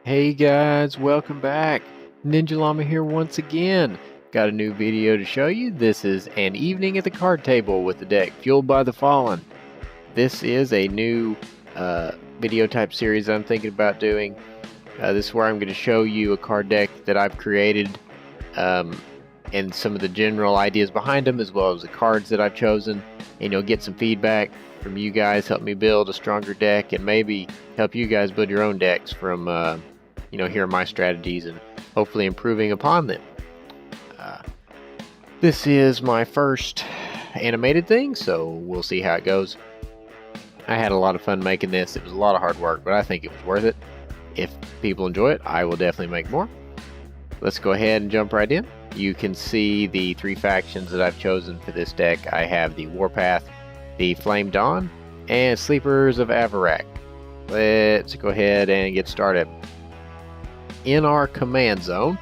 Hey guys, welcome back. Ninja Llama here once again. Got a new video to show you. This is an evening at the card table with the deck Fueled by the Fallen. This is a new video type series I'm thinking about doing. This is where I'm going to show you a card deck that I've created and some of the general ideas behind them, as well as the cards that I've chosen. And you'll get some feedback from you guys, help me build a stronger deck, and maybe help you guys build your own decks from hearing my strategies and hopefully improving upon them. This is my first animated thing, so we'll see how it goes. I had a lot of fun making this. It was a lot of hard work, but I think it was worth it. If people enjoy it, I will definitely make more. Let's go ahead and jump right in. You can see the three factions that I've chosen for this deck. I have the Warpath, the Flame Dawn, and Sleepers of Avarak. Let's go ahead and get started. In our command zone,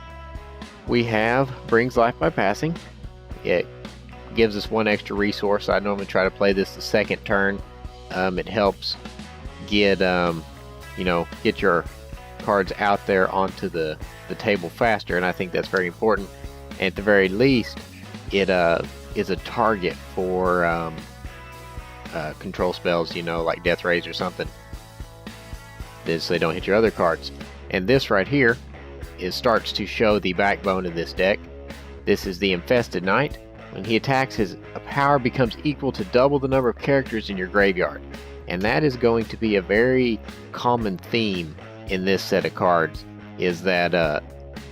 we have Brings Life by Passing. It gives us one extra resource. I normally try to play this the second turn. It helps get get your cards out there onto the table faster, and I think that's very important. And at the very least, it is a target for control spells, like Death Rays or something, so they don't hit your other cards. And this right here starts to show the backbone of this deck. This is the Infested Knight. When he attacks, his power becomes equal to double the number of characters in your graveyard. And that is going to be a very common theme in this set of cards, is that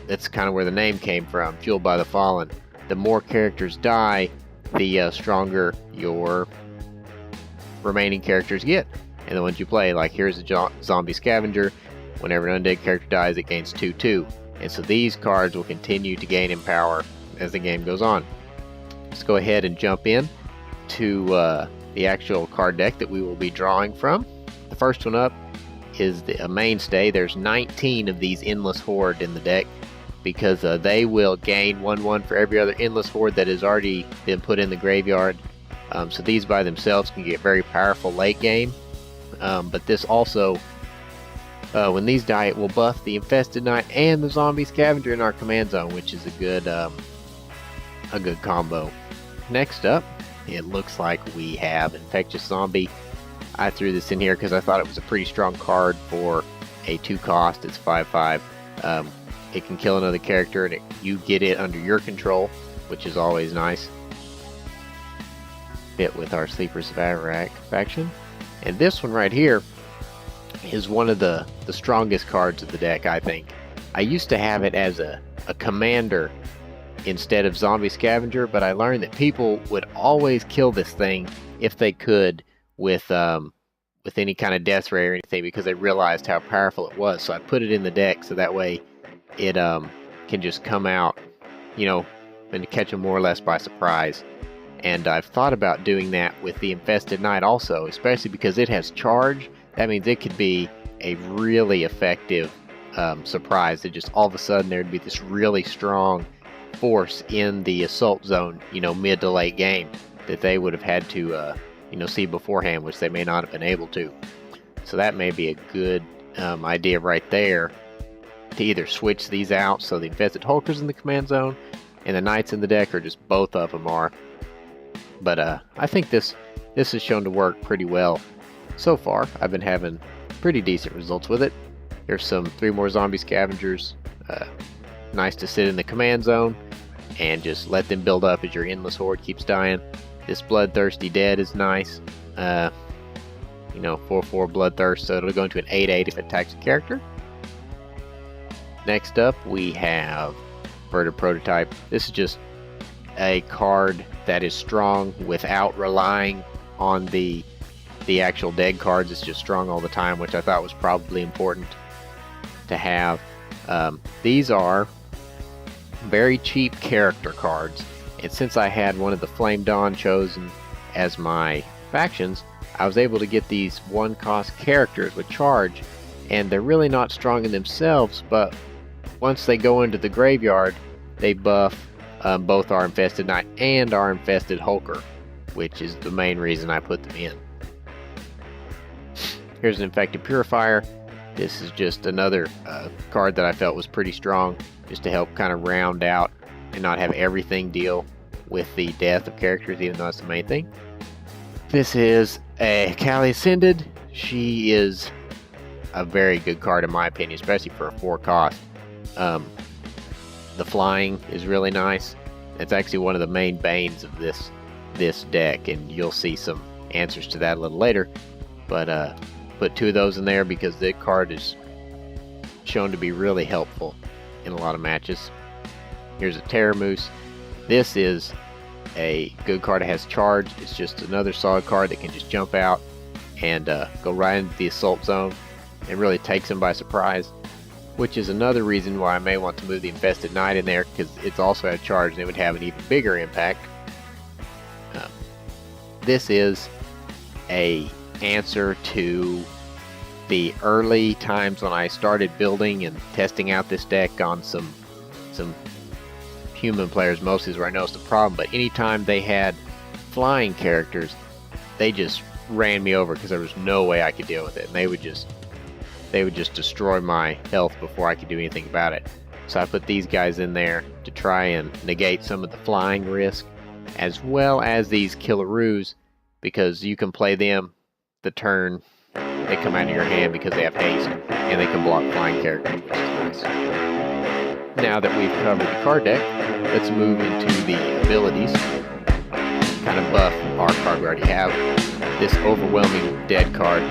that's kind of where the name came from, Fueled by the Fallen. The more characters die, the stronger your remaining characters get. And the ones you play, like here's a Zombie Scavenger. Whenever an undead character dies, it gains 2/2. And so these cards will continue to gain in power as the game goes on. Let's go ahead and jump in to the actual card deck that we will be drawing from. The first one up is a mainstay. There's 19 of these Endless Horde in the deck, because they will gain 1/1 for every other Endless Horde that has already been put in the graveyard. So these by themselves can get very powerful late game. But this also, when these die, it will buff the Infested Knight and the Zombie Scavenger in our command zone, which is a good combo. Next up, it looks like we have Infectious Zombie. I threw this in here because I thought it was a pretty strong card for a 2-cost. It's 5/5. It can kill another character, and you get it under your control, which is always nice. Fit with our Sleepers of Avarak faction. And this one right here is one of the strongest cards of the deck, I think. I used to have it as a commander instead of Zombie Scavenger, but I learned that people would always kill this thing if they could with any kind of Death Ray or anything, because they realized how powerful it was. So I put it in the deck so that way it can just come out, and catch them more or less by surprise. And I've thought about doing that with the Infested Knight also, especially because it has charge. That means it could be a really effective surprise. That just all of a sudden there'd be this really strong force in the assault zone, mid to late game, that they would have had to see beforehand, which they may not have been able to. So that may be a good idea right there, to either switch these out so the Infested Hulker's in the command zone and the Knights in the deck, or just both of them are. But I think this has shown to work pretty well so far. I've been having pretty decent results with it. There's 3 more Zombie Scavengers. Nice to sit in the command zone and just let them build up as your Endless Horde keeps dying. This Bloodthirsty Dead is nice. 4/4 Bloodthirst, so it'll go into an 8/8 if it attacks a character. Next up, we have Verted Prototype. This is just a card that is strong without relying on the actual dead cards. It's just strong all the time, which I thought was probably important to have. These are very cheap character cards, and since I had one of the Flame Dawn chosen as my factions, I was able to get these 1-cost characters with charge, and they're really not strong in themselves, but once they go into the graveyard, they buff both our Infested Knight and our Infested Hulker, which is the main reason I put them in. Here's an Infected Purifier. This is just another card that I felt was pretty strong, just to help kind of round out and not have everything deal with the death of characters, even though that's the main thing. This is a Kali Ascended. She is a very good card in my opinion, especially for a 4 cost. The flying is really nice. It's actually one of the main banes of this deck, and you'll see some answers to that a little later. But put 2 of those in there because the card is shown to be really helpful in a lot of matches. Here's a Terramoose. This is a good card. It has charge. It's just another solid card that can just jump out and go right into the assault zone and really takes them by surprise, which is another reason why I may want to move the Infested Knight in there, because it's also had charge and it would have an even bigger impact. This is a answer to the early times when I started building and testing out this deck on some human players mostly is where I noticed the problem, but anytime they had flying characters, they just ran me over because there was no way I could deal with it, and they would just destroy my health before I could do anything about it. So I put these guys in there to try and negate some of the flying risk, as well as these Killaroos, because you can play them the turn they come out of your hand because they have haste, and they can block flying characters, which is nice. Now that we've covered the card deck, let's move into the abilities. Kind of buff our card we already have. This Overwhelming Dead card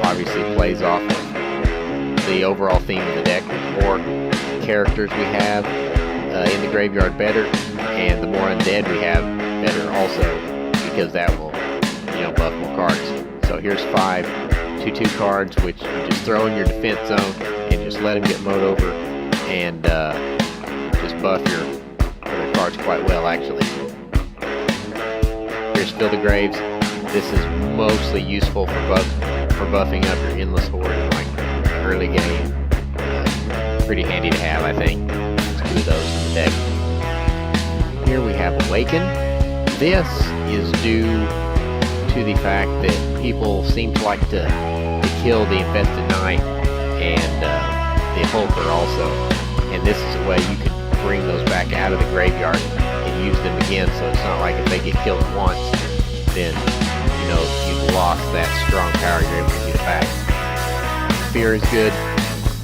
obviously plays off of the overall theme of the deck. The more characters we have in the graveyard, better, and the more undead we have, better also, because that will, buff more cards. So here's 5 2/2 cards, which you just throw in your defense zone and just let them get mowed over, and just buff your other cards quite well, actually. Here's Fill the Graves. This is mostly useful for buffing up your Endless Horde in like early game. Pretty handy to have, I think. Let's do those in the deck. Here we have Awaken. This is due to the fact that people seem to like to kill the Infested Knight and the Hulker also. And this is a way you can bring those back out of the graveyard and use them again, so it's not like if they get killed once, then you've lost that strong power, you're able to get it back. Fear is good.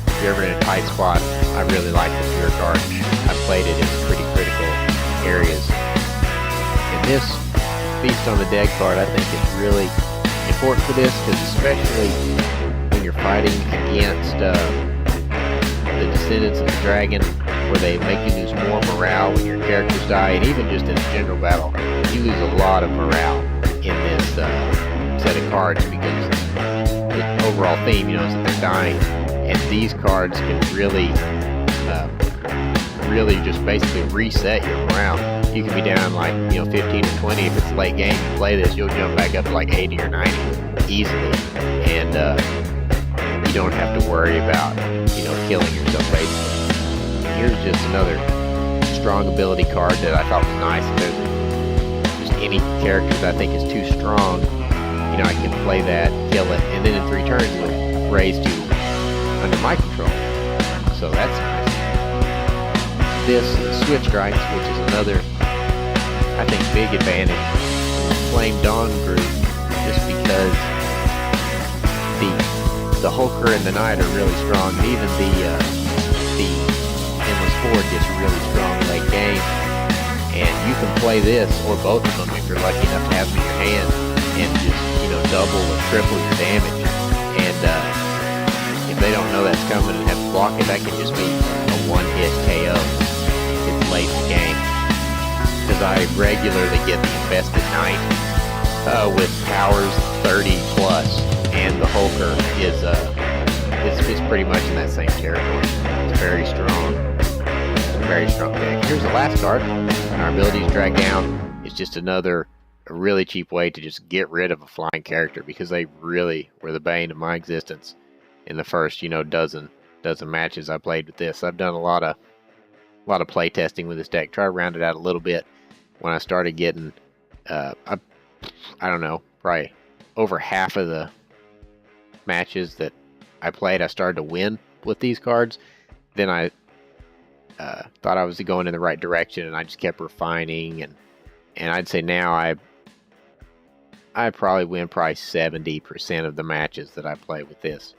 If you're ever in a tight spot, I really like the Fear card. I've played it in pretty critical areas. And this Feast on the Dead card, I think, is really important for this, because especially when you're fighting against the Descendants of the Dragon, where they make you lose more morale when your characters die, and even just in a general battle, you lose a lot of morale in this set of cards, because the overall theme, is that they're dying, and these cards can really just basically reset your morale. You can be down like 15 or 20. If it's late game, you play this, you'll jump back up to like 80 or 90 easily, and you don't have to worry about killing yourself basically. Here's just another strong ability card that I thought was nice. If there's just any character that I think is too strong, I can play that, kill it, and then in 3 turns it'll raise to under my control. So that's nice. This Switch Strikes, which is another, I think, big advantage in the Flame Dawn group, just because the Hulker and the Knight are really strong, and even the Endless Horde gets really strong late game, and you can play this or both of them if you're lucky enough to have them in your hand, and just double or triple your damage. And if they don't know that's coming and have to block it, that can just be a one-hit KO if it's late in the game. Because I regularly get the Infested Knight with powers 30 plus, and the Hulker is pretty much in that same territory. It's very strong deck. Here's the last card. Our abilities drag down. It's just a really cheap way to just get rid of a flying character, because they really were the bane of my existence in the first dozen matches I played with this. I've done a lot of play testing with this deck, try to round it out a little bit. When I started getting I don't know, probably over half of the matches that I played, I started to win with these cards. Then I thought I was going in the right direction, and I just kept refining, and I'd say now I probably win 70% of the matches that I play with this.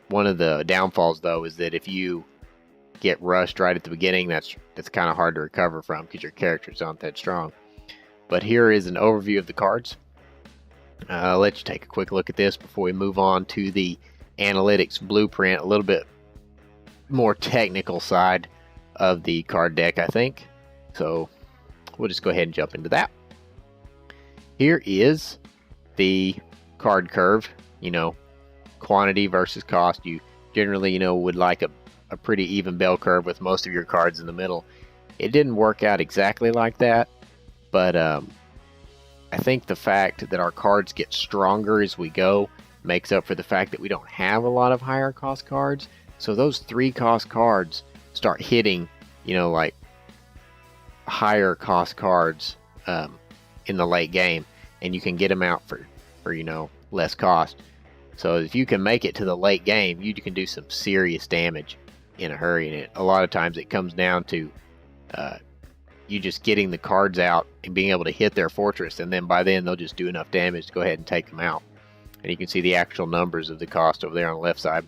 One of the downfalls, though, is that if you get rushed right at the beginning, that's kind of hard to recover from because your characters aren't that strong. But here is an overview of the cards. I'll let you take a quick look at this before we move on to the analytics blueprint, a little bit more technical side of the card deck, I think. So we'll just go ahead and jump into that. Here is the card curve, quantity versus cost. You generally, would like a pretty even bell curve with most of your cards in the middle. It didn't work out exactly like that, but I think the fact that our cards get stronger as we go makes up for the fact that we don't have a lot of higher cost cards. So those 3 cost cards start hitting, like higher cost cards in the late game, and you can get them out for less cost. So if you can make it to the late game, you can do some serious damage in a hurry. And a lot of times it comes down to you just getting the cards out and being able to hit their fortress, and then by then they'll just do enough damage to go ahead and take them out. And you can see the actual numbers of the cost over there on the left side.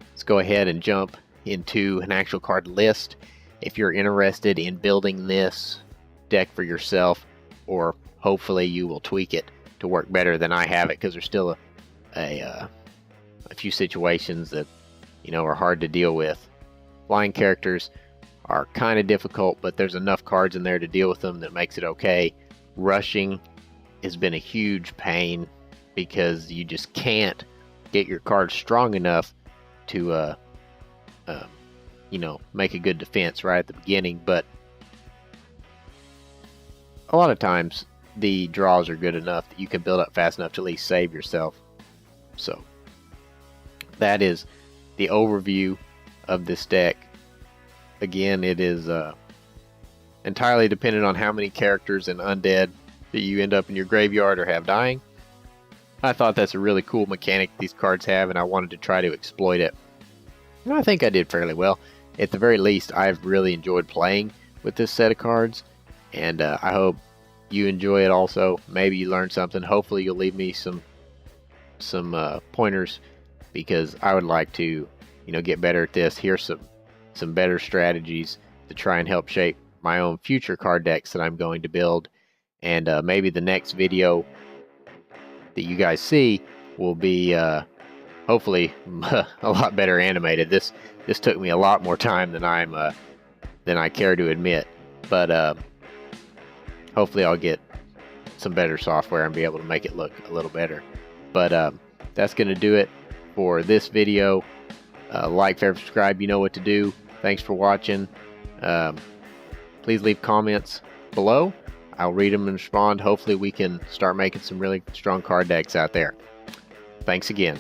Let's go ahead and jump into an actual card list. If you're interested in building this deck for yourself, or hopefully you will tweak it to work better than I have it, because there's still a few situations that are hard to deal with. Flying characters are kind of difficult, but there's enough cards in there to deal with them that makes it okay. Rushing has been a huge pain because you just can't get your cards strong enough to make a good defense right at the beginning. But a lot of times the draws are good enough that you can build up fast enough to at least save yourself. So that is the overview of this deck. Again, it is entirely dependent on how many characters and undead that you end up in your graveyard or have dying. I thought that's a really cool mechanic these cards have, and I wanted to try to exploit it. And I think I did fairly well. At the very least, I've really enjoyed playing with this set of cards, and I hope you enjoy it also. Maybe you learned something. Hopefully you'll leave me some pointers, because I would like to get better at this. Here's some better strategies to try and help shape my own future card decks that I'm going to build. And maybe the next video that you guys see will be hopefully a lot better animated. This took me a lot more time than I care to admit, but hopefully I'll get some better software and be able to make it look a little better. But that's going to do it for this video. Like, favorite, subscribe, you know what to do. Thanks for watching. Please leave comments below. I'll read them and respond. Hopefully we can start making some really strong card decks out there. Thanks again.